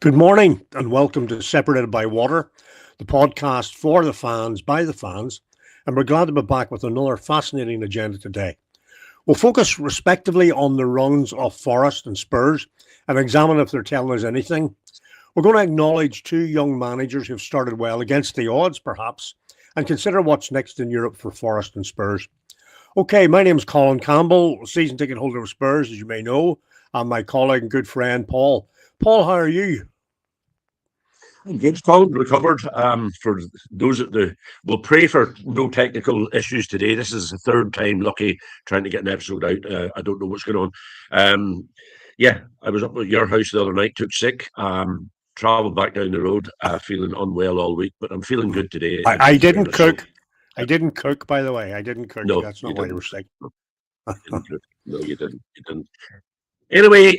Good morning and welcome to Separated by Water, the podcast for the fans, by the fans. And we're glad to be back with another fascinating agenda today. We'll focus respectively on the runs of Forest and Spurs and examine if they're telling us anything. We're going to acknowledge two young managers who've started well against the odds, perhaps, and consider what's next in Europe for Forest and Spurs. Okay, my name's Colin Campbell, season ticket holder of Spurs, as you may know, and my colleague and good friend, Paul. Paul, how are you? Good, Colin. Recovered. For those we'll pray for no technical issues today. This is the third time lucky trying to get an episode out. I don't know what's going on. Yeah, I was up at your house the other night, took sick, travelled back down the road, feeling unwell all week, but I'm feeling good today. I didn't cook. I didn't cook, by the way. I didn't cook. No, that's not why you were sick. You didn't cook. No, you didn't. You didn't. Anyway,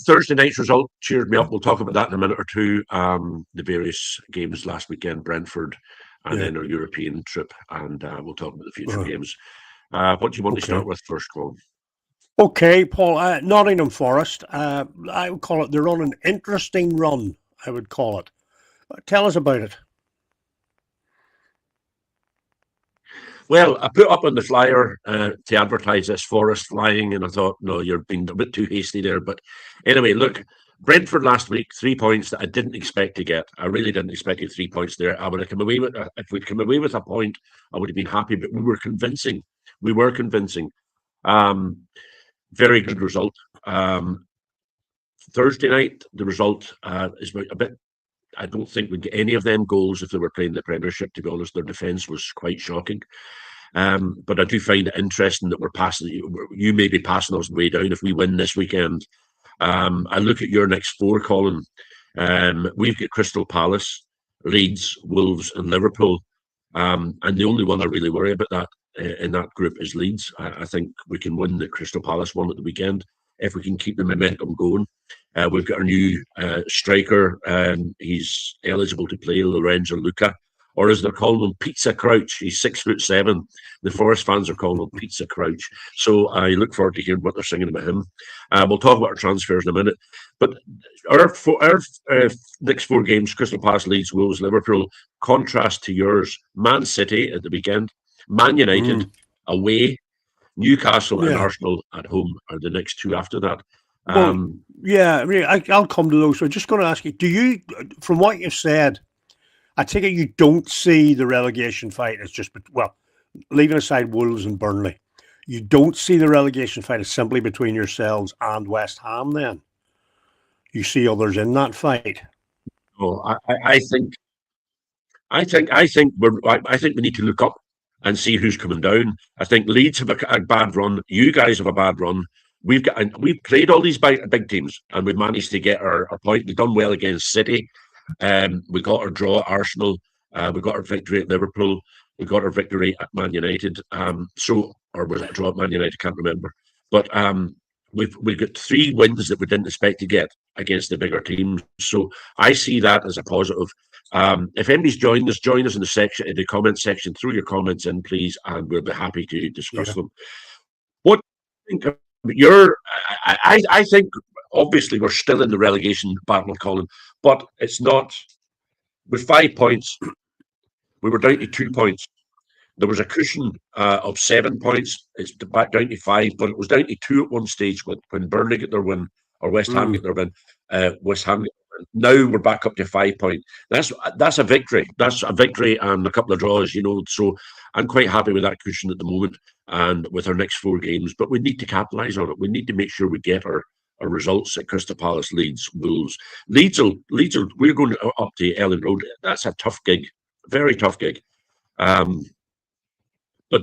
Thursday night's result cheered me up. We'll talk about that in a minute or two. The various games last weekend, Brentford, and then our European trip, and we'll talk about the future games. What do you want to start with first, Colin? Okay, Paul. Nottingham Forest. I would call it. They're on an interesting run. I would call it. Tell us about it. Well, I put up on the flyer to advertise this Forest flying, and I thought, no, you're being a bit too hasty there. But anyway, look, Brentford last week, 3 points that I didn't expect to get. I really didn't expect to get 3 points there. I would have come away with, if we'd come away with a point, I would have been happy. But we were convincing. Very good result. Thursday night, the result is a bit. I don't think we'd get any of them goals if they were playing the Premiership, to be honest. Their defence was quite shocking. But I do find it interesting that we're passing, you may be passing us way down if we win this weekend. I look at your next four, Colin. We've got Crystal Palace, Leeds, Wolves and Liverpool. And the only one I really worry about that in that group is Leeds. I think we can win the Crystal Palace one at the weekend if we can keep the momentum going. We've got our new striker. He's eligible to play, Lorenzo Luca, or as they're calling him, Pizza Crouch. He's 6'7". The Forest fans are calling him Pizza Crouch. So I look forward to hearing what they're singing about him. We'll talk about our transfers in a minute. But our next four games, Crystal Palace, Leeds, Wolves, Liverpool, contrast to yours. Man City at the weekend, Man United away, Newcastle and Arsenal at home are the next two after that. I'll come to those. So I'm just going to ask you, do you, from what you've said, I take it you don't see the relegation fight as just, well, leaving aside Wolves and Burnley, you don't see the relegation fight as simply between yourselves and West Ham then? You see others in that fight? Oh, I think we need to look up and see who's coming down. I think Leeds have a bad run. You guys have a bad run. We've played all these big teams and we've managed to get our point. We've done well against City. We got our draw at Arsenal. We got our victory at Liverpool. We got our victory at Man United. Or was it a draw at Man United? I can't remember. But we've got 3 wins that we didn't expect to get against the bigger teams. So I see that as a positive. If anybody's join us in the comment section. Throw your comments in, please, and we'll be happy to discuss them. What do you think? I think obviously we're still in the relegation battle, Colin, but it's not. With 5 points, we were down to 2 points. There was a cushion of 7 points. It's back down to 5, but it was down to 2 at one stage when Burnley get their win or West Ham get their win. West Ham get their win. Now we're back up to 5 points. That's a victory. That's a victory and a couple of draws, So I'm quite happy with that cushion at the moment and with our next 4 games. But we need to capitalise on it. We need to make sure we get our results at Crystal Palace, Leeds, Wolves. Leeds, we're going up to Ellen Road. That's a tough gig, very tough gig. But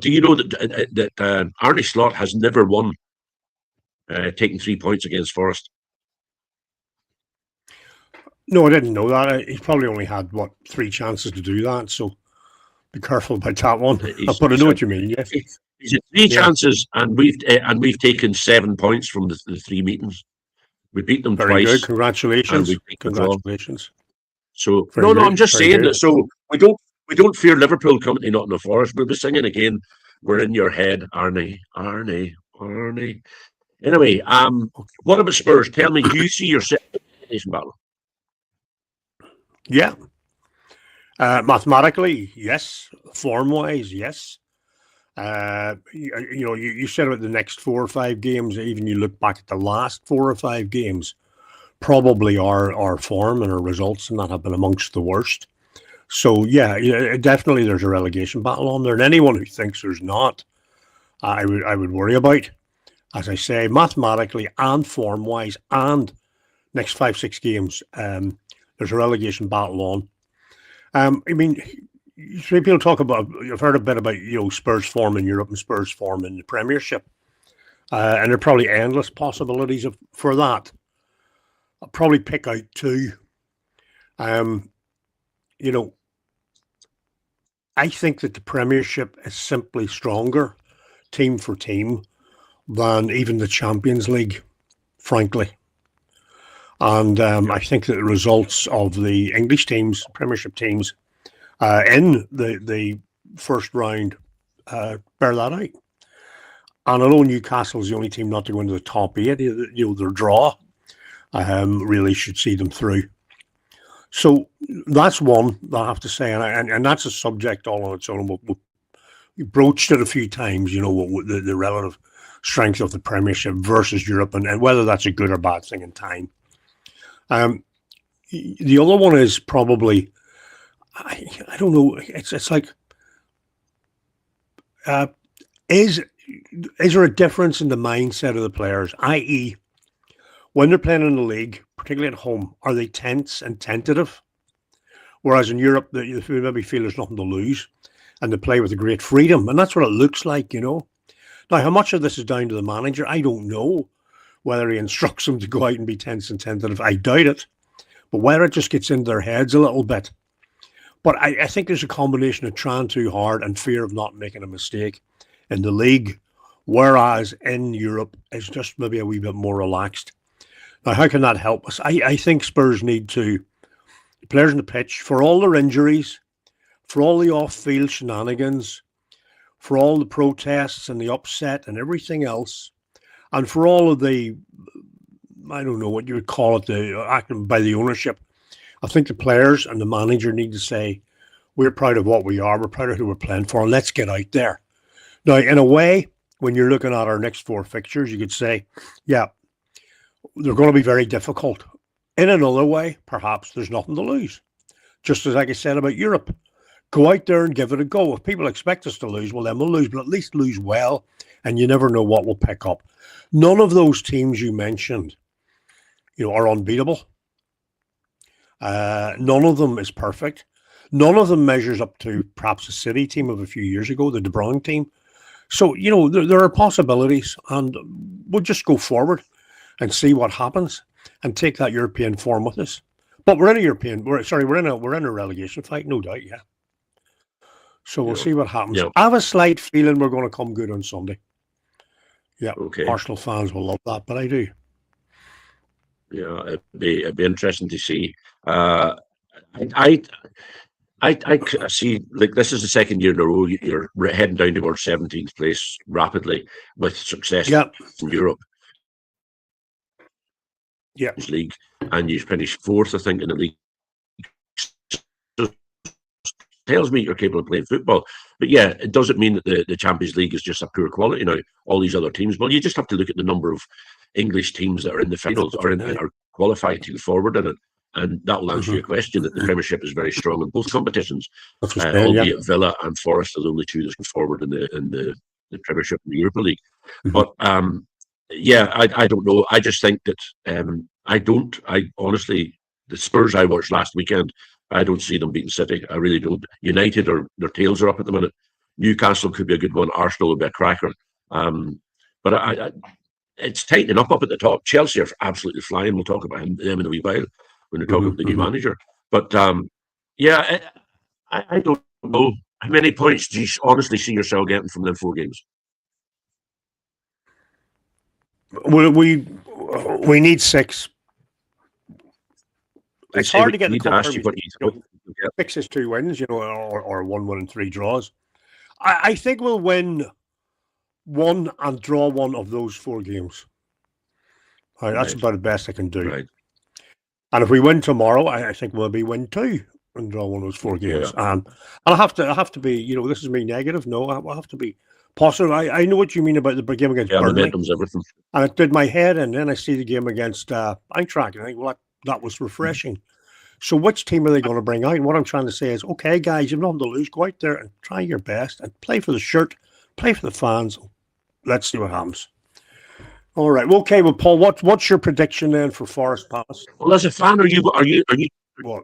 do you know that Arne Slot has never won taking 3 points against Forest? No, I didn't know that. He probably only had, 3 chances to do that, so be careful about that one. But I know what you mean, yes. He's had 3 chances, and we've taken 7 points from the 3 meetings. We beat them Very twice. Good. Congratulations. Congratulations. So I'm just saying that. So we don't fear Liverpool coming to Nottingham Forest. We'll be singing again. We're in your head, Arnie. Anyway, what about Spurs? Tell me, do you see yourself in this battle? Yeah. Mathematically, yes. Form-wise, yes. You said about the next 4 or 5 games. Even you look back at the last 4 or 5 games, probably our form and our results and that have been amongst the worst. So yeah, definitely there's a relegation battle on there, and anyone who thinks there's not, I would worry about. As I say, mathematically and form wise, and next 5 6 games, there's a relegation battle on. I mean, people talk about. You've heard a bit about Spurs form in Europe and Spurs form in the Premiership, and there are probably endless possibilities for that. I'll probably pick out two. Um, you know, I think that the Premiership is simply stronger, team for team, than even the Champions League, frankly. And I think that the results of the English teams, Premiership teams, in the first round bear that out. And although Newcastle's the only team not to go into the top 8, their draw really should see them through. So that's one that I have to say, and that's a subject all on its own. We broached it a few times, the relative strength of the Premiership versus Europe, and whether that's a good or bad thing in time. The other one is probably, I don't know. It's like, is there a difference in the mindset of the players? I.e., when they're playing in the league, particularly at home, are they tense and tentative? Whereas in Europe, they maybe feel there's nothing to lose, and they play with a great freedom, and that's what it looks like. Now, how much of this is down to the manager? I don't know. Whether he instructs them to go out and be tense and tentative, I doubt it. But whether it just gets into their heads a little bit. But I think there's a combination of trying too hard and fear of not making a mistake in the league, whereas in Europe, it's just maybe a wee bit more relaxed. Now, how can that help us? I think Spurs need to, players on the pitch, for all their injuries, for all the off-field shenanigans, for all the protests and the upset and everything else, and for all of the, I don't know what you would call it, the acting by the ownership, I think the players and the manager need to say, we're proud of what we are, we're proud of who we're playing for, and let's get out there. Now, in a way, when you're looking at our next 4 fixtures, you could say, yeah, they're going to be very difficult. In another way, perhaps there's nothing to lose. Just as like I said about Europe, go out there and give it a go. If people expect us to lose, well, then we'll lose, but at least lose well, and you never know what we'll pick up. None of those teams you mentioned, are unbeatable. None of them is perfect. None of them measures up to perhaps the City team of a few years ago, the De Bruyne team. So, there are possibilities, and we'll just go forward and see what happens and take that European form with us. But we're in a relegation fight, no doubt, yeah. So we'll see what happens. Yeah. I have a slight feeling we're going to come good on Sunday. Yeah, Okay. Arsenal fans will love that, but I do. Yeah, it'd be interesting to see. I see, like, this is the second year in a row you're heading down towards 17th place rapidly with success in Europe. Yeah. League, and you finished 4th, I think, in the league. So tells me you're capable of playing football. But yeah, it doesn't mean that the Champions League is just a poor quality now. All these other teams, well, you just have to look at the number of English teams that are in the finals or are qualified to go forward in it, and that will answer your question that the Premiership is very strong in both competitions. Albeit Villa and Forest are the only 2 that go forward in the Premiership and the Europa League. But yeah, I don't know. I just think that I honestly, the Spurs I watched last weekend, I don't see them beating City. I really don't. United, their tails are up at the minute. Newcastle could be a good one. Arsenal would be a cracker. But it's tightening up at the top. Chelsea are absolutely flying. We'll talk about them in a wee while when we talk about the new manager. But yeah, I don't know. How many points do you honestly see yourself getting from them 4 games? We need 6. It's hard to get the compromise. 6 is 2 wins, or 1 win and 3 draws. I think we'll win 1 and draw 1 of those 4 games. Right, that's about the best I can do. Right. And if we win tomorrow, I think we'll be win 2 and draw one of those 4 games. Yeah. And I have to be, this is me negative. No, I have to be positive. I know what you mean about the game against Burnley. Momentum's everything. And it did my head in. Then I see the game against Eintracht, and I think, well, that was refreshing. So which team are they going to bring out? And what I'm trying to say is, okay, guys, you've nothing to lose. Go out there and try your best and play for the shirt, play for the fans. Let's see what happens. All right. Well, okay. Well, Paul, what's your prediction then for Forest Palace? Well, as a fan, are you What?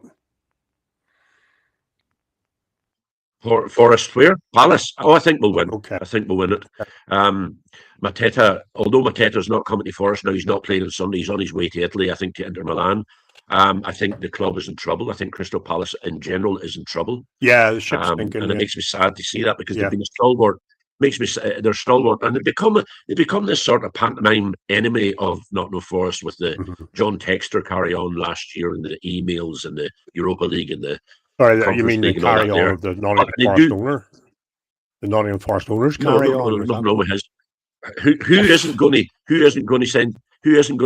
Forest where? Palace. Oh, I think we'll win. Okay. I think we'll win it. Mateta, although Mateta's not coming to Forest now, he's not playing on Sunday. He's on his way to Italy, I think, to Inter Milan. I think the club is in trouble. I think Crystal Palace in general is in trouble. Yeah, the ship's sinking. And it makes me sad to see that because they've been a stalwart. Makes me they're stalwart, and they become this sort of pantomime enemy of Nottingham Forest with the John Textor carry on last year and the emails and the Europa League and the. Sorry, you mean the carry on of the Nottingham Forest owner? The Nottingham Forest owners carry on. No, who isn't going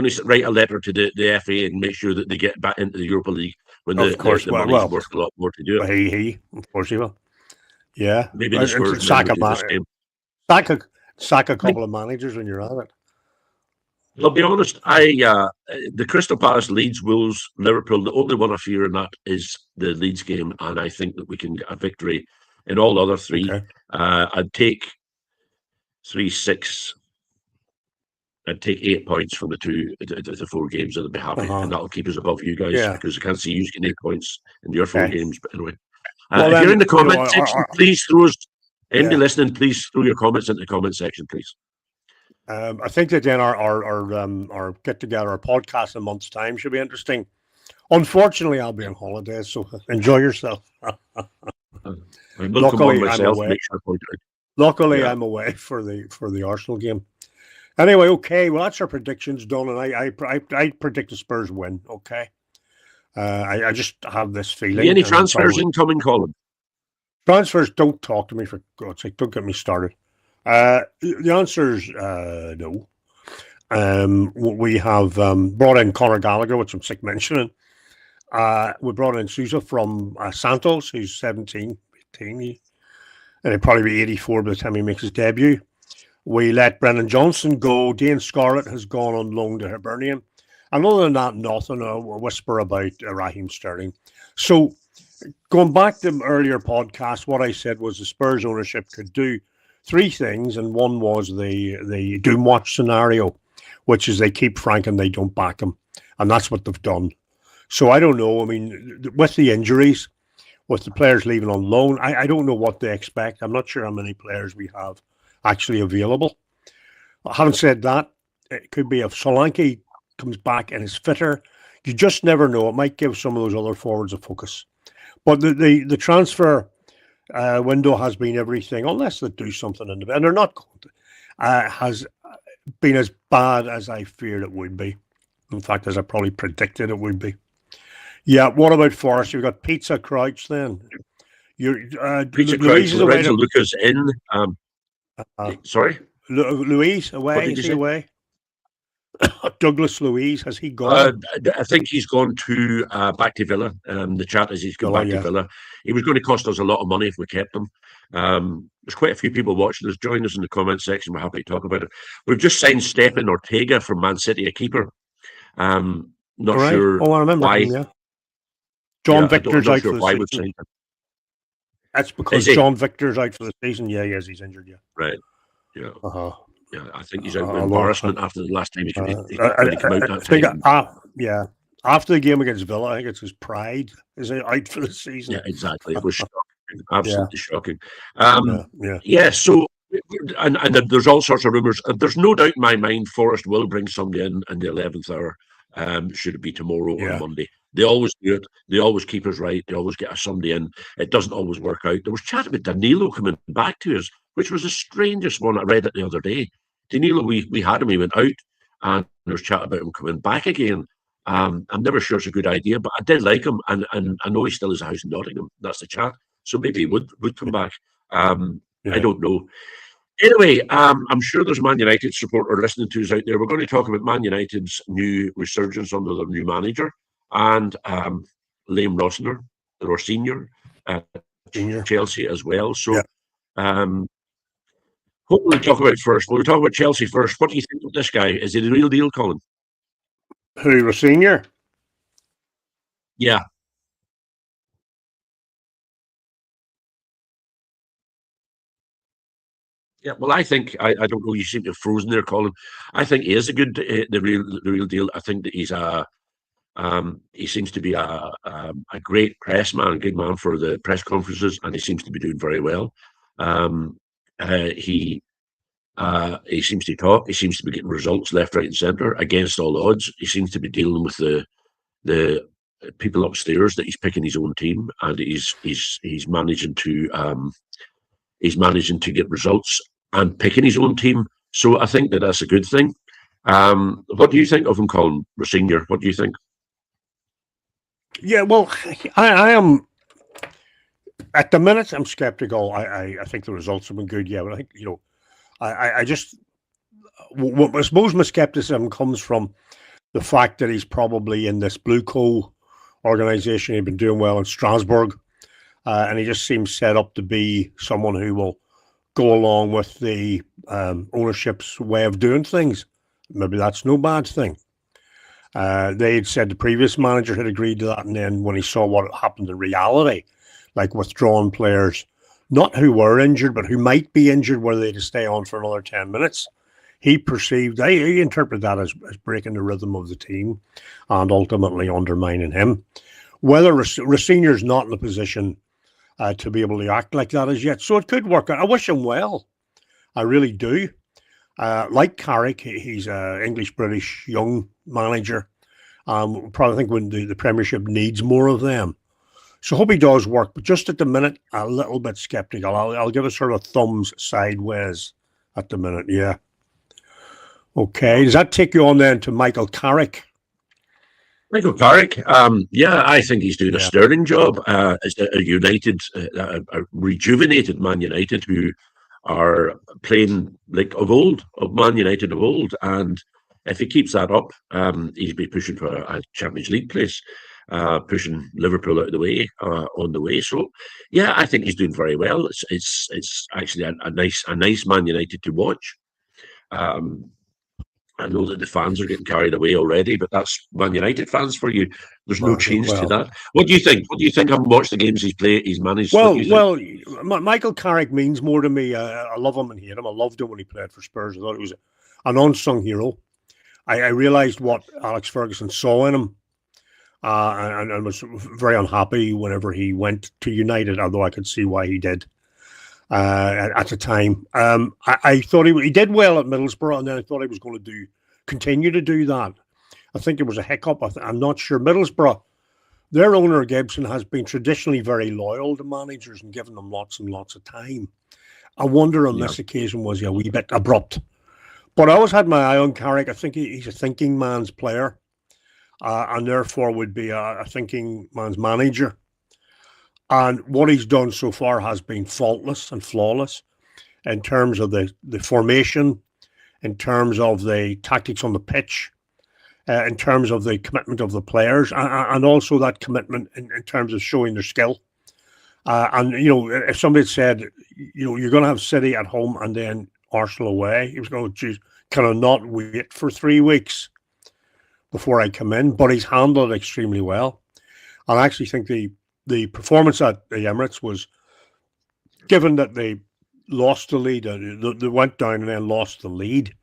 to write a letter to the FA and make sure that they get back into the Europa League when the money's worth a lot more to do it? He of course he will. Yeah, maybe the Spurs sack a couple of managers when you're at it. I'll be honest. The Crystal Palace, Leeds, Wolves, Liverpool. The only one I fear in that is the Leeds game, and I think that we can get a victory in all other 3. Okay. I'd take 3-6. I'd take 8 points from the 4 games, and I'd be happy, and that'll keep us above you guys because I can't see you getting 8 points in your 4 games. But anyway, if you're in the comment section, please throw us. Anybody listening, please throw your comments into the comment section, please. I think that then our get together, our podcast in a month's time should be interesting. Unfortunately, I'll be on holiday, so enjoy yourself. Luckily, I'm away for the Arsenal game. Anyway, okay. Well, that's our predictions done, and I predict the Spurs win. Okay. I just have this feeling. Any transfers incoming, Colin? Transfers, don't talk to me, for God's sake. Don't get me started. The answer is no. We have brought in Conor Gallagher, which I'm sick mentioning. We brought in Sousa from Santos, who's 17, 18, and he'll probably be 84 by the time he makes his debut. We let Brendan Johnson go. Dane Scarlett has gone on loan to Hibernian. And other than that, nothing. A whisper about Raheem Sterling. So, going back to earlier podcast, what I said was the Spurs ownership could do 3 things, and one was the Doom Watch scenario, which is they keep Frank and they don't back him. And that's what they've done. So I don't know. I mean, with the injuries, with the players leaving on loan, I don't know what they expect. I'm not sure how many players we have actually available. Having said that, it could be if Solanke comes back and is fitter, you just never know. It might give some of those other forwards a focus. But the transfer window has been everything, unless they do something in the and they're not going to, has been as bad as I feared it would be. In fact, as I probably predicted it would be. Yeah, what about Forest? You've got Pizza Crouch then. Pizza Crouch, Lorenzo Lucas in. Sorry? Louise away? Is he away? Douglas Luiz, has he gone? I think he's gone to back to Villa. The chat is he's gone back to Villa. He was going to cost us a lot of money if we kept him. There's quite a few people watching us. Join us in the comment section. We're happy to talk about it. We've just signed Stephen Ortega from Man City, a keeper. Not sure I remember why. Him, yeah. John Victor's out for the season. That's because John Victor's out for the season. Yeah, yes, he's injured. Yeah, right. Yeah. Yeah, I think he's out of embarrassment after the last time he come out that time. Yeah, after the game against Villa, I think it's his pride is out for the season. Yeah, exactly. It was shocking, absolutely shocking. So, and there's all sorts of rumours. There's no doubt in my mind Forest will bring somebody in the 11th hour. Should it be tomorrow or Monday? They always do it. They always keep us right. They always get us somebody in. It doesn't always work out. There was chat about Danilo coming back to us, which was the strangest one. I read it the other day. Danilo, we had him, he went out, and there's chat about him coming back again. I'm never sure it's a good idea, but I did like him, and I know he still has a house in Nottingham. That's the chat. So maybe he would come back. I don't know. Anyway, I'm sure there's Man United supporter listening to us out there. We're going to talk about Man United's new resurgence under their new manager. and Liam Rossiter, or senior, Senior. Chelsea as well. So, Yeah. what will we talk about first? We'll talk about Chelsea first. What do you think of this guy? Is he the real deal, Colin? Who was senior? Yeah. Yeah, well, I think I don't know. You seem to have frozen there, Colin. I think he is a good, the real deal. I think that he seems to be a great press man, a good man for the press conferences, and he seems to be doing very well. Um, he seems to talk. He seems to be getting results left, right, and centre against all odds. He seems to be dealing with the people upstairs that he's picking his own team, and he's managing to get results and picking his own team. So I think that that's a good thing. What do you think of him, Colin Senior? What do you think? Yeah, well, I am at the minute. I'm skeptical. I think the results have been good. Yeah, but I think I just I suppose my skepticism comes from the fact that he's probably in this blue coal organization. He'd been doing well in Strasbourg, and he just seems set up to be someone who will go along with the ownership's way of doing things. Maybe that's no bad thing. They'd said the previous manager had agreed to that, and then when he saw what happened in reality, like withdrawn players, not who were injured, but who might be injured, were they to stay on for another 10 minutes, he interpreted that as breaking the rhythm of the team and ultimately undermining him. Whether Rosenior's not in a position to be able to act like that as yet, so it could work out. I wish him well. I really do. Like Carrick, he's an English-British young manager. Probably think when the Premiership needs more of them. So hope he does work, but just at the minute, a little bit skeptical. I'll give a sort of thumbs sideways at the minute, yeah. Okay, does that take you on then to Michael Carrick? Michael Carrick, yeah, I think he's doing a sterling job as a United, a rejuvenated Man United who are playing like of Man United of old. And if he keeps that up, he'll be pushing for a Champions League place, pushing Liverpool out of the way on the way. So, yeah, I think he's doing very well. It's actually a nice Man United to watch. I know that the fans are getting carried away already, but that's Man United fans for you. There's no change to that. What do you think? What do you think? Having watched the games he's played, he's managed. Michael Carrick means more to me. I love him and hate him. I loved him when he played for Spurs. I thought he was an unsung hero. I realised what Alex Ferguson saw in him, and was very unhappy whenever he went to United. Although I could see why he did. At the time, I thought he did well at Middlesbrough, and then I thought he was going to continue to do that. I think it was a hiccup. I'm not sure. Middlesbrough, their owner Gibson has been traditionally very loyal to managers and given them lots and lots of time. I wonder on this occasion was he a wee bit abrupt, but I always had my eye on Carrick. I think he's a thinking man's player, and therefore would be a thinking man's manager. And what he's done so far has been faultless and flawless in terms of the formation, in terms of the tactics on the pitch, in terms of the commitment of the players, and also that commitment in terms of showing their skill. And, if somebody had said, you're going to have City at home and then Arsenal away, he was going to choose, can I not wait for 3 weeks before I come in? But he's handled it extremely well. And I actually think the performance at the Emirates was, given that they lost the lead, they went down and then lost the lead.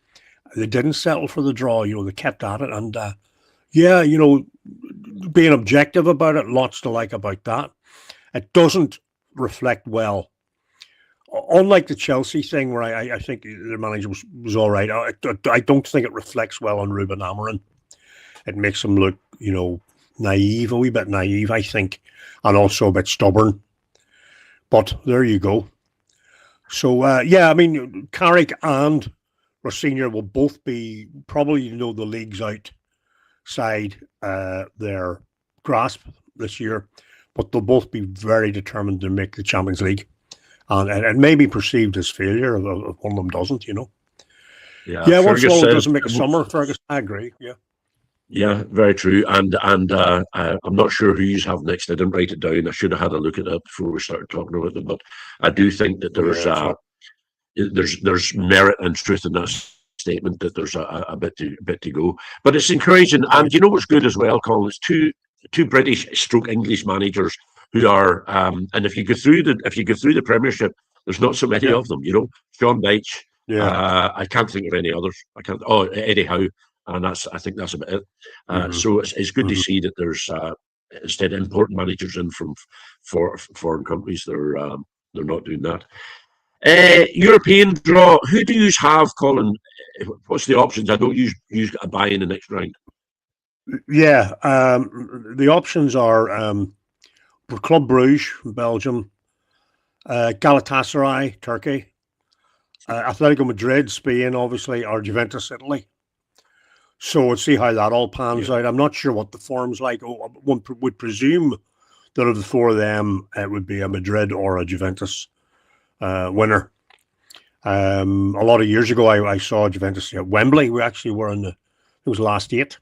They didn't settle for the draw. They kept at it. And, being objective about it, lots to like about that. It doesn't reflect well. Unlike the Chelsea thing, where I think their manager was all right, I don't think it reflects well on Ruben Amorim. It makes him look, naive, a wee bit naive, I think, and also a bit stubborn. But there you go. So, Carrick and Rosenior will both be probably, the league's outside their grasp this year, but they'll both be very determined to make the Champions League. And it may be perceived as failure if one of them doesn't, Yeah, one swallow doesn't make a summer, Fergus. I agree, yeah. Yeah, very true. And I'm not sure who you have next. I didn't write it down. I should have had a look at it before we started talking about them. But I do think that Yeah, so there's merit and truth in that statement, that there's a bit to go. But it's encouraging. And you know what's good as well, Colin? It's two British stroke English managers who are and if you go through the Premiership, there's not so many yeah, of them. Sean Dyche. yeah. I can't think of any others. I can't. Oh, Eddie Howe, and I think that's about it. Hmm. So it's good to Hmm. see that there's instead important managers in from for foreign countries. They're not doing that. European draw. Who do you have, Colin? What's the options? I don't use a buy in the next round. Yeah, the options are Club Bruges, Belgium, Galatasaray, Turkey, Atletico Madrid, Spain, obviously, or Juventus, Italy. So we'll see how that all pans Yeah. out. I'm not sure what the form's like. One would presume that of the four of them, it would be a Madrid or a Juventus winner. A lot of years ago, I saw Juventus at Wembley. We actually were in it was the last eight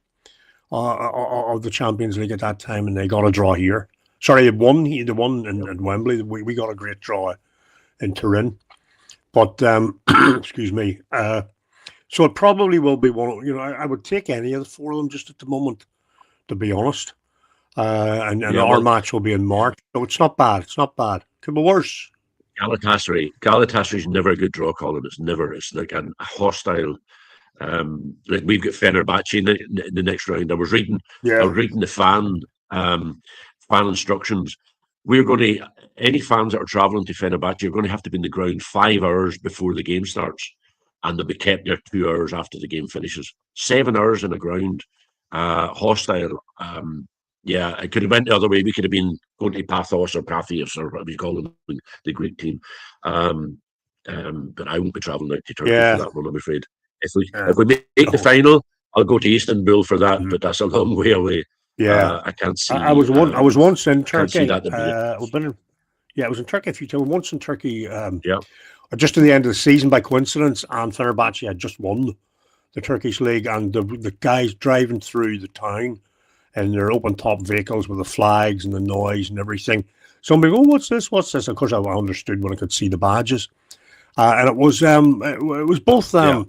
of the Champions League at that time, and they got a draw here. Sorry, they won in Wembley. We got a great draw in Turin. But excuse me. So it probably will be one. I would take any of the four of them just at the moment, to be honest. And Yeah, our well, match will be in March, so it's not bad. It's not bad. Could be worse. Galatasaray's never a good draw, Colin. It's never. It's like a hostile. Like we've got Fenerbahce in the next round. I Yeah, was reading the fan instructions. We're going to Any fans that are travelling to Fenerbahce are going to have to be in the ground 5 hours before the game starts, and they'll be kept there 2 hours after the game finishes. 7 hours in the ground, hostile. Yeah, it could have went the other way. We could have been going to Pathos or Pathios or whatever you call them, the Greek team. Um, but I won't be travelling out to Turkey for yeah, that one, I'm afraid. If we no, make the final, I'll go to Istanbul for that, mhm, but that's a long way away. yeah. I can't I see. was I was once in I can't see Turkey. that to be it. We've been yeah, I was in Turkey a few times. Once in Turkey, Yeah, just at the end of the season by coincidence, and Fenerbahce had just won the Turkish league, and the guys driving through the town in their open top vehicles with the flags and the noise and everything. Somebody, oh, what's this? What's this? Of course, I understood when I could see the badges, and it was both yeah,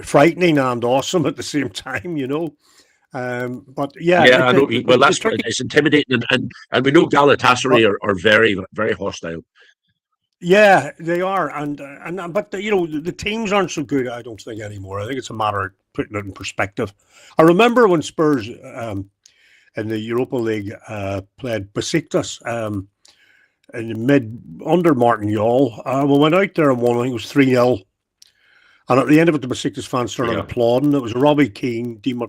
frightening and awesome at the same time, But yeah, yeah. I know. Well, the that's Turkey. it's intimidating, and we know Galatasaray are very very hostile. Yeah, they are, but the teams aren't so good. I don't think anymore. I think it's a matter of putting it in perspective. I remember when Spurs in the Europa League played Besiktas in the mid under Martin Yall. We went out there and won. I think it was 3-0. And at the end of it, the Besiktas fans started Yeah, applauding. It was a Robbie Keane, Dima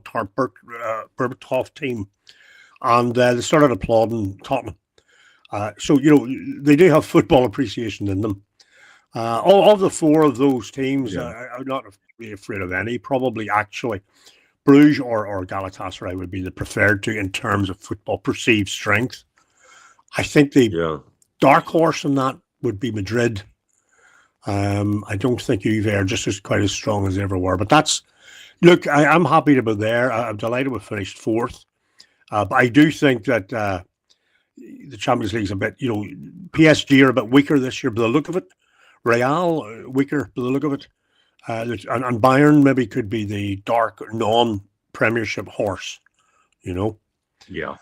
Berbatov team, and they started applauding Tottenham. So they do have football appreciation in them. All of the four of those teams, yeah, I'm not really afraid of any. Probably actually, Bruges or Galatasaray would be the preferred two in terms of football perceived strength. I think the yeah. dark horse in that would be Madrid. I don't think Juve are just as quite as strong as they ever were. But look, I'm happy to be there. I'm delighted we finished fourth. But I do think that the Champions League's a bit, PSG are a bit weaker this year by the look of it. Real weaker by the look of it. And Bayern maybe could be the dark non-Premiership horse, you know. Yeah.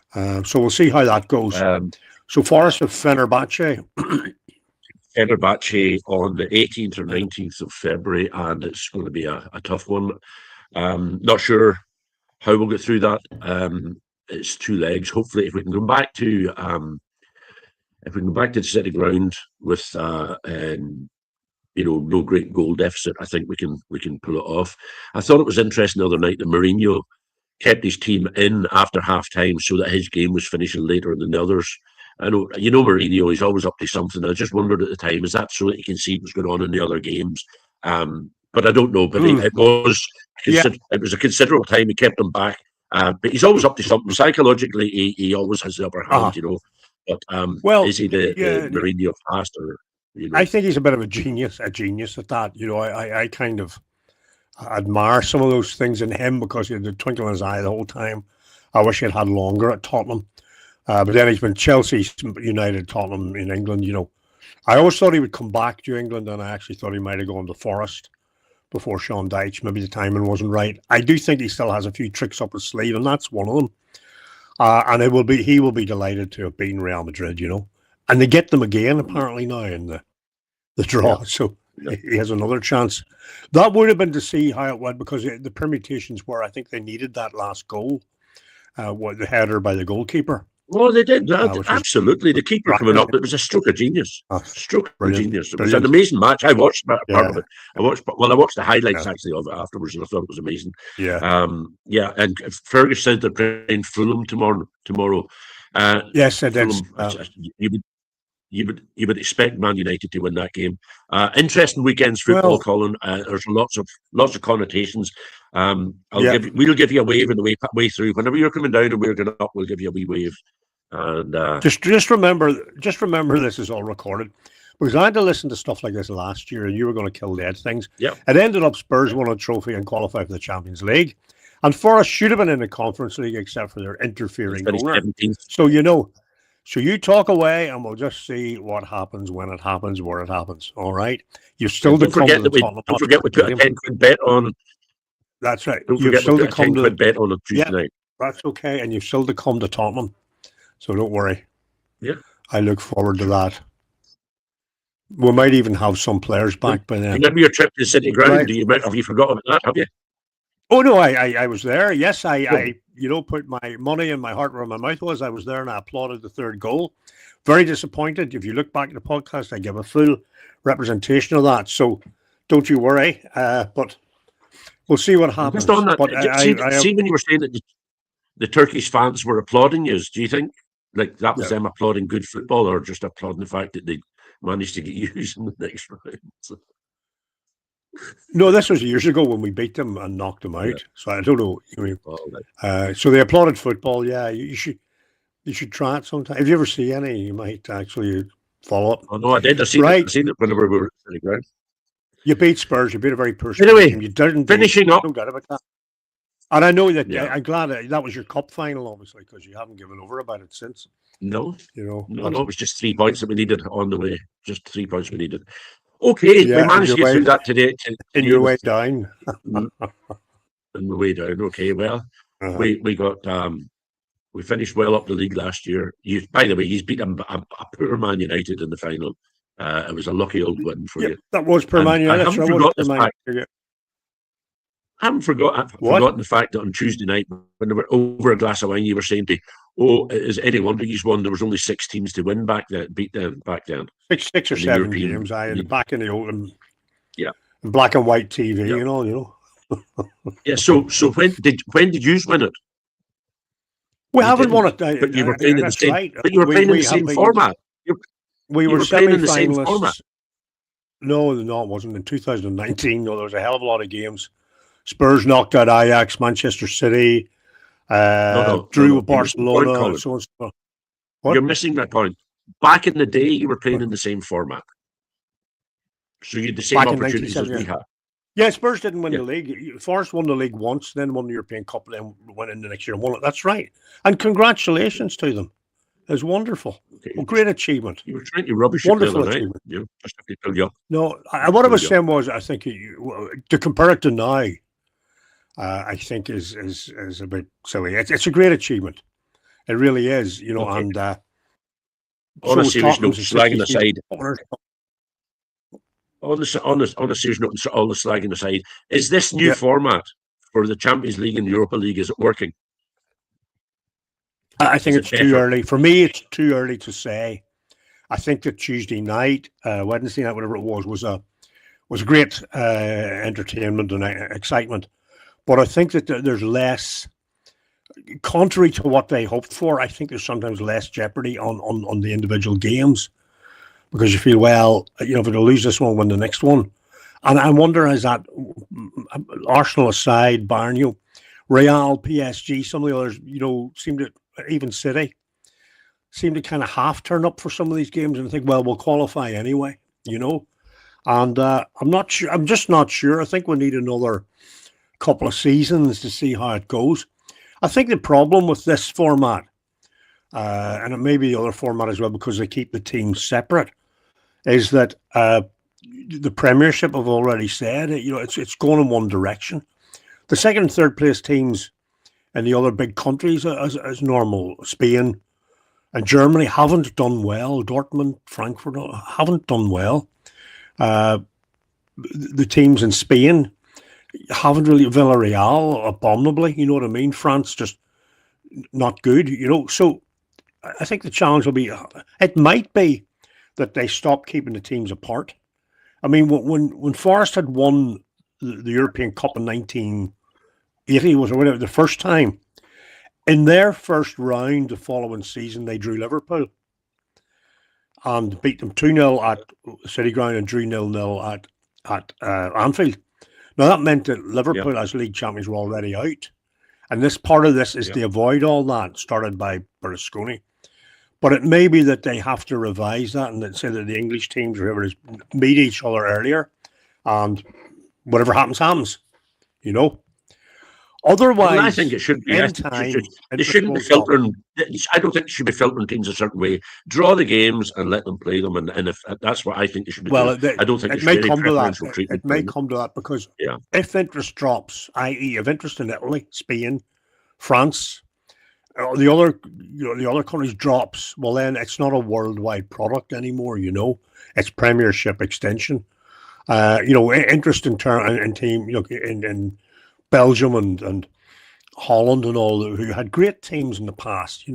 So we'll see how that goes. Um, So Forest of Fenerbahce. Fenerbahce on the 18th or 19th of February, and it's going to be a tough one. Not sure how we'll get through that. It's two legs. Hopefully, if we can come back to the city ground with no great goal deficit, I think we can pull it off. I thought it was interesting the other night that Mourinho kept his team in after half time so that his game was finishing later than the others. I know, Mourinho, he's always up to something. I just wondered at the time, is that so that he can see what's going on in the other games? But I don't know. But Yeah, it was a considerable time. He kept them back. But he's always up to something. Psychologically, he always has the upper uh-huh. hand, But Well, is he the yeah, Mourinho of past, or I think he's a bit of a genius at that. I kind of I admire some of those things in him because he had the twinkle in his eye the whole time. I wish he had longer at Tottenham. But then he's been Chelsea, United, Tottenham in England, I always thought he would come back to England, and I actually thought he might have gone to Forest before Sean Dyche. Maybe the timing wasn't right. I do think he still has a few tricks up his sleeve, and that's one of them. And he will be delighted to have beaten Real Madrid, And they get them again, apparently, now in the draw. Yeah. So he has another chance. That would have been to see how it went, because the permutations were, I think they needed that last goal, the header by the goalkeeper. Oh, they did. Absolutely. The keeper coming up, it was a stroke of genius. Stroke of genius. It was an amazing match. I watched part of it. I watched the highlights actually of it afterwards, and I thought it was amazing. Yeah. And Fergus said they're playing Fulham tomorrow. Yes, it is. You would expect Man United to win that game. Interesting weekend's football, Colin. There's lots of connotations. We'll give you a wave on the way through. Whenever you're coming down and we're going up, we'll give you a wee wave. And just remember this is all recorded, because I had to listen to stuff like this last year, and you were going to kill dead things. Yeah. It ended up Spurs won a trophy and qualified for the Champions League, and Forest should have been in the Conference League except for their interfering owner. So So you talk away, and we'll just see what happens when it happens, where it happens. All right. You've still to come to the Tottenham. Don't forget we put a 10 quid bet on. That's right. You've still to come to the bet on Tuesday night. That's okay, and you've still to come to Tottenham. So don't worry. Yeah. I look forward to that. We might even have some players back by then. Remember your trip to City Ground? Right. Have you forgotten about that? Have you? Oh no, I was there. Yes, I put my money and my heart where my mouth was. I was there and I applauded the third goal. Very disappointed. If you look back at the podcast, I give a full representation of that. So don't you worry. But we'll see what happens. Just on that, but see when you were saying that the Turkish fans were applauding you, do you think like that was them applauding good football, or just applauding the fact that they managed to get used in the next round? No, this was years ago when we beat them and knocked them out. Yeah. So I don't know. So they applauded football. Yeah, you should try it sometime. If you ever see any, you might actually follow up. Oh no, I did. I've seen it whenever we were at the ground. You beat Spurs. You beat a very poor anyway, team. You didn't finishing up. No doubt about that. And I know that I'm glad that was your cup final, obviously, because you haven't given over about it since. No, no, it was just 3 points that we needed on the way. Just 3 points we needed. Okay, we managed to get through that today. In your way down. On the way down. Okay, well, we got we finished well up the league last year. By the way, he's beat a poor Man United in the final. It was a lucky old win for you. That was poor Man United. I haven't forgotten the fact that on Tuesday night, when they were over a glass of wine, you were saying to, is any wonder he's won? There was only 6 teams to win beat them back then. Six or 7 games. Back in the old, black and white TV and all, Yeah. So when did you win it? We haven't won it. But you were playing in the same. Right. But you were playing in the same format. We were playing in the same format. No, it wasn't in 2019. No, there was a hell of a lot of games. Spurs knocked out Ajax, Manchester City, drew with Barcelona, and so on. What? You're missing that point. Back in the day, you were playing in the same format. So you had the same opportunities as we had. Yeah, Spurs didn't win the league. Forest won the league once, then won the European Cup, then went in the next year and won it. That's right. And congratulations to them. It was wonderful. Okay. Well, great achievement. You were trying to rubbish it wonderful achievement. Right? Just to fill you up. No, what I was saying was, I think to compare it to now, I think is a bit silly. It's a great achievement. It really is, and on a serious note, slagging aside. On a serious note, all the slagging aside, is this new format for the Champions League and the Europa League, is it working? I think it's too early. For me, it's too early to say. I think that Tuesday night, Wednesday night, whatever it was a great entertainment and excitement. But I think that there's less, contrary to what they hoped for, I think there's sometimes less jeopardy on the individual games, because you feel, well, if they lose this one, win the next one. And I wonder, is that, Arsenal aside, Bayern, Real, PSG, some of the others, seem to, even City, seem to kind of half turn up for some of these games and think, well, we'll qualify anyway, And I'm not sure. I'm just not sure. I think we need another couple of seasons to see how it goes. I think the problem with this format, and it may be the other format as well, because they keep the teams separate, is that the Premiership have already said it's going in one direction. The second and third place teams in the other big countries, as normal, Spain and Germany, haven't done well. Dortmund, Frankfurt haven't done well. The teams in Spain haven't really. Villarreal, abominably. You know what I mean? France, just not good. So I think the challenge will be. It might be that they stop keeping the teams apart. I mean, when Forest had won the European Cup in 1980, was or whatever, the first time, in their first round the following season, they drew Liverpool and beat them 2-0 at City Ground and drew 0-0 at Anfield. Now, that meant that Liverpool, as league champions, were already out. And this part of this is to avoid all that, started by Berlusconi. But it may be that they have to revise that and say that the English teams or whoever it is meet each other earlier, and whatever happens, happens. Otherwise, well, I think it should be. They shouldn't be filtering. I don't think they should be filtering teams a certain way. Draw the games and let them play them, and if that's what I think they should be doing. I don't think it may come to that. Treatment. It may come to that because if interest drops, i.e., if interest in Italy, Spain, France, the other countries drops, well, then it's not a worldwide product anymore. It's Premiership extension. Interest in team, in Belgium and Holland and all, who had great teams in the past.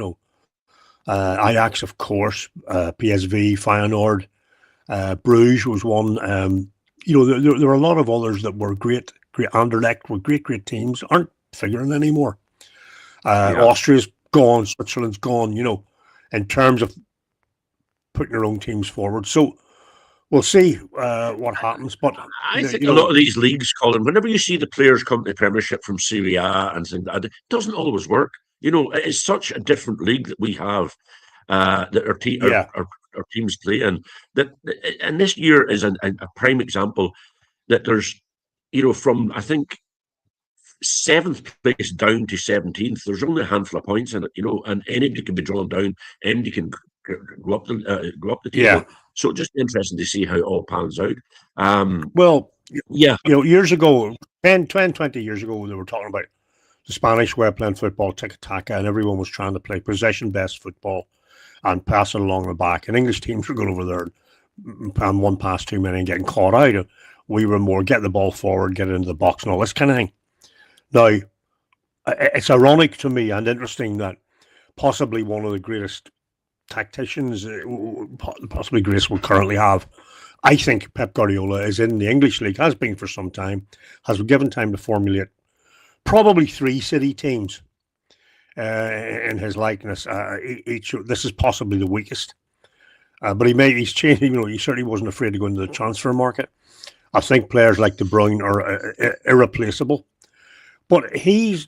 Ajax, of course, PSV, Feyenoord, Bruges was one. There were a lot of others that were great Anderlecht were great teams, aren't figuring anymore. Austria's gone, Switzerland's gone, in terms of putting their own teams forward. So we'll see what happens. But I think a lot of these leagues, Colin, whenever you see the players come to the Premiership from Serie A and things like that, it doesn't always work. It's such a different league that we have that our teams play in. And this year is a prime example that there's, from, I think, 7th place down to 17th, there's only a handful of points in it, and anybody can be drawn down, anybody can go up the table. Yeah. So just interesting to see how it all pans out. Years ago, 10, 20 years ago, they were talking about the Spanish way of playing football, tiki-taka, and everyone was trying to play possession-based football and pass it along the back. And English teams were going over there and one pass too many and getting caught out. We were more get the ball forward, get it into the box and all this kind of thing. Now, it's ironic to me and interesting that possibly one of the greatest tacticians, possibly greatest we currently have, I think Pep Guardiola is in the English league, has been for some time, has been given time to formulate probably 3 city teams in his likeness. This is possibly the weakest, but he's changing. He certainly wasn't afraid to go into the transfer market. I think players like De Bruyne are irreplaceable. But he's,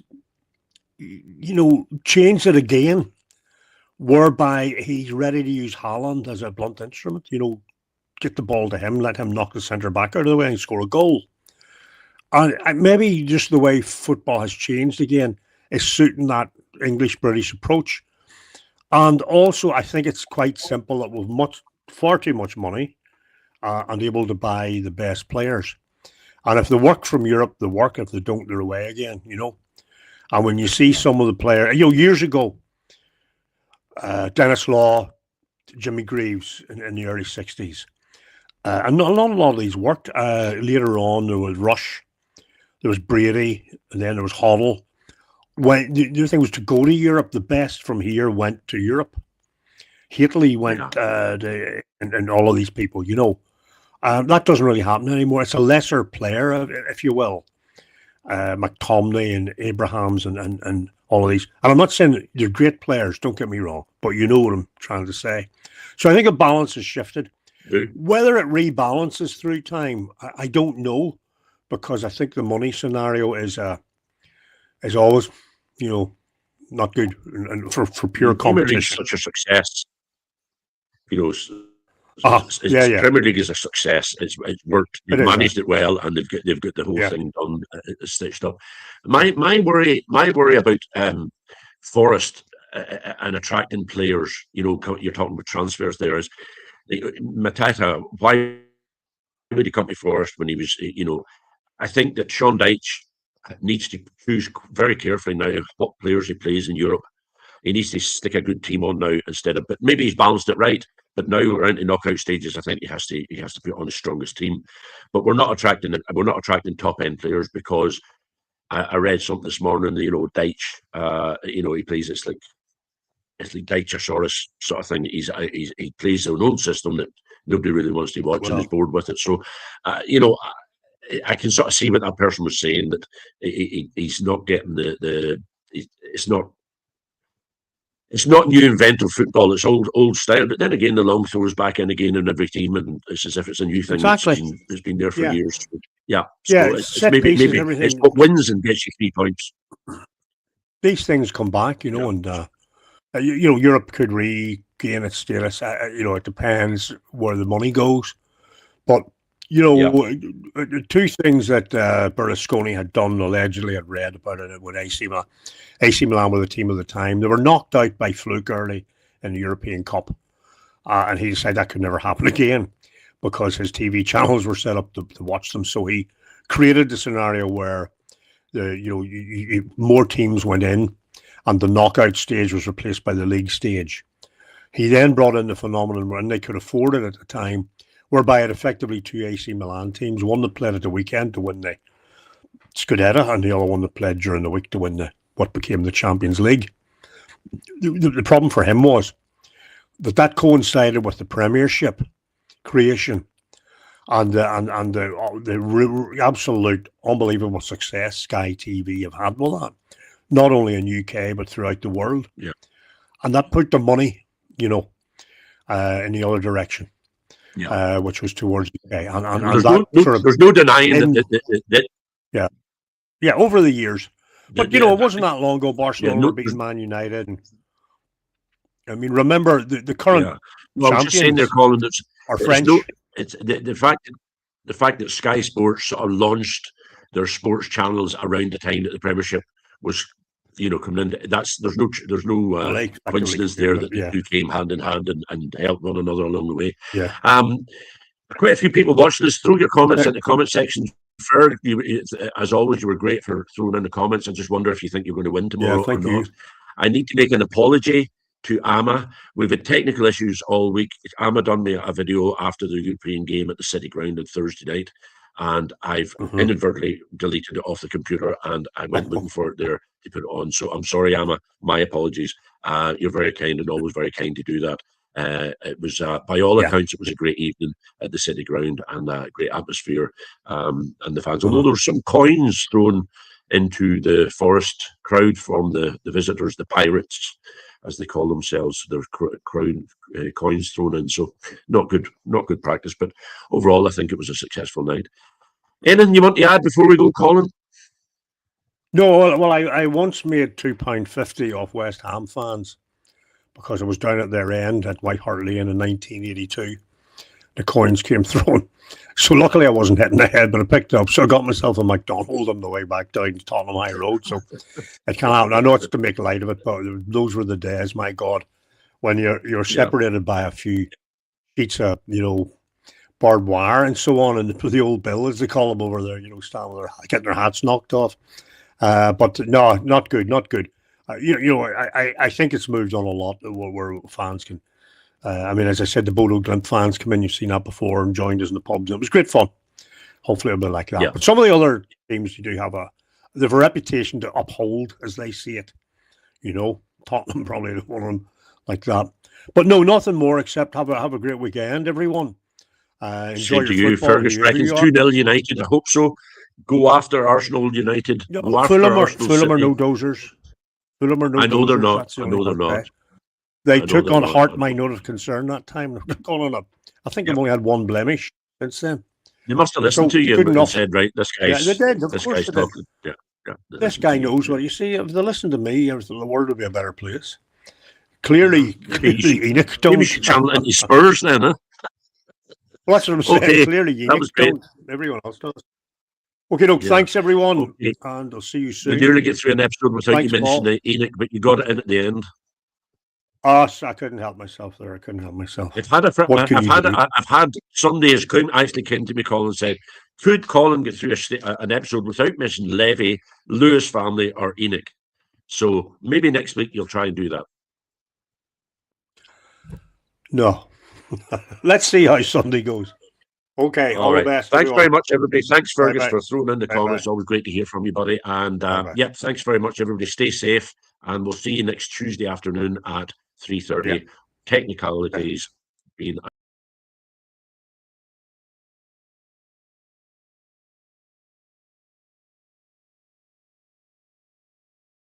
changed it again, whereby he's ready to use Haaland as a blunt instrument. Get the ball to him, let him knock the centre back out of the way and score a goal. And maybe just the way football has changed again is suiting that English-British approach. And also, I think it's quite simple that with far too much money and able to buy the best players. And if they work from Europe, they work. If they don't, they're away again, And when you see some of the players, years ago, Dennis Law, Jimmy Greaves in the early 60s, and a lot of these worked. Later on, there was Rush, there was Brady, and then there was Hoddle. When the thing was to go to Europe, the best from here went to Europe. Hateley went and all of these people, that doesn't really happen anymore. It's a lesser player, if you will. McTominay and Abrahams and all of these. And I'm not saying they're great players, don't get me wrong, but you know what I'm trying to say. So I think a balance has shifted. Whether it rebalances through time, I don't know, because I think the money scenario is always, not good and for pure competition. Such a success, Yeah. Premier League is a success. It's worked. They've It is. managed it well, and they've got the whole thing done, stitched up. My worry about Forest and attracting players. You're talking about transfers. There is Matata. Why would he come to Forest when he was? I think that Sean Dyche needs to choose very carefully now what players he plays in Europe. He needs to stick a good team on now instead of. But maybe he's balanced it right. But now we're into knockout stages. I think he has to put on the strongest team. But we're not attracting top end players because I read something this morning. Dyche. He plays it's like Dyche-osaurus sort of thing. He plays an old system that nobody really wants to watch and is bored with it. So, I can sort of see what that person was saying, that he's not getting it's not new inventive football. It's old style. But then again, the long throws back in again in every team, and it's as if it's a new thing. Exactly. It's been there for years. Yeah. So it's maybe it's what wins and gets you 3 points. These things come back, and Europe could regain its status. It depends where the money goes, but. Two things that Berlusconi had done, allegedly had read about it with AC Milan were the team of the time. They were knocked out by fluke early in the European Cup, and he decided that could never happen again because his TV channels were set up to watch them. So he created the scenario where more teams went in, and the knockout stage was replaced by the league stage. He then brought in the phenomenon when they could afford it at the time, whereby it effectively two AC Milan teams, one that played at the weekend to win the Scudetto and the other one that played during the week to win what became the Champions League. The problem for him was that coincided with the Premiership creation and the absolute unbelievable success Sky TV have had with that, not only in UK but throughout the world. Yeah, and that put the money, in the other direction. Yeah. Which was towards UK, and there's no denying that. Yeah, over the years, but it wasn't that long ago. Barcelona beating Man United, and I mean, remember the current. Well, I'm just saying they're calling it. Are French. It's the fact that Sky Sports sort of launched their sports channels around the time that the Premiership was. Coming in. There's no coincidence there that the two came hand in hand and helped one another along the way. Yeah. Quite a few people watching this. Throw your comments in the comment section. Ferg, as always, you were great for throwing in the comments. I just wonder if you think you're going to win tomorrow or not. I need to make an apology to Ama. We've had technical issues all week. Ama done me a video after the European game at the City Ground on Thursday night, and I've inadvertently deleted it off the computer, and I went looking for it there to put it on. So I'm sorry, Ama. My apologies. You're very kind and always very kind to do that. It was, by all accounts, it was a great evening at the City Ground and a great atmosphere, and the fans. Although there were some coins thrown into the Forest crowd from the visitors, the Pirates, as they call themselves. There's coins thrown in, so not good practice. But overall, I think it was a successful night. Anything you want to add before we go, Colin? No, well, I once made £2.50 off West Ham fans because I was down at their end at White Hart Lane in 1982. The coins came thrown. So luckily I wasn't hitting the head, but I picked it up. So I got myself a McDonald's on the way back down to Tottenham High Road. So it can't happen. I know it's to make light of it, but those were the days, my God, when you're separated by a few sheets of, barbed wire and so on, and the old bill, as they call them over there, standing there, getting their hats knocked off. But no, not good. I think it's moved on a lot where fans can. As I said, the Bodo Glimt fans come in. You've seen that before and joined us in the pubs. It was great fun. Hopefully, it'll be like that. Yeah. But some of the other teams, you do have they have a reputation to uphold as they see it. Tottenham probably one of them like that. But no, nothing more except have a great weekend, everyone. Enjoy your football. Fergus reckons 2-0 United. I hope so. Go after Arsenal United. No, Fulham are no dozers. Fulham are no dozers. I know they're not. They took on heart my note of concern that time. I think they've only had one blemish since then. They must have listened to you and said, right, this guy's they did. Of this course guy's talking. Yeah. This guy knows what you see. If they listen to me, the world would be a better place. Clearly Enoch don't. Maybe channel into Spurs then, huh? Well, that's what I'm saying. Okay, Clearly, that was great. don't. Everyone else does. Okay, look, Yeah. thanks everyone, Okay. and I'll see you We soon. nearly get through an episode without Thanks, you Paul. mentioning Enoch, but you got it in at the end. I couldn't help myself there. I couldn't help myself. What can you do? I've had some days Colin actually came to me, Colin, and said, could Colin get through an episode without mentioning Levy, Lewis family, or Enoch? So maybe next week you'll try and do that. No. Let's see how Sunday goes. Okay, all right. the best. Thanks everyone. very much, everybody. Thanks, Fergus, Bye-bye. for throwing in the Bye-bye. comments. Always great to hear from you, buddy. And Bye-bye. thanks very much, everybody. Stay safe, and we'll see you next Tuesday afternoon at 3:30. Yeah. Technicalities being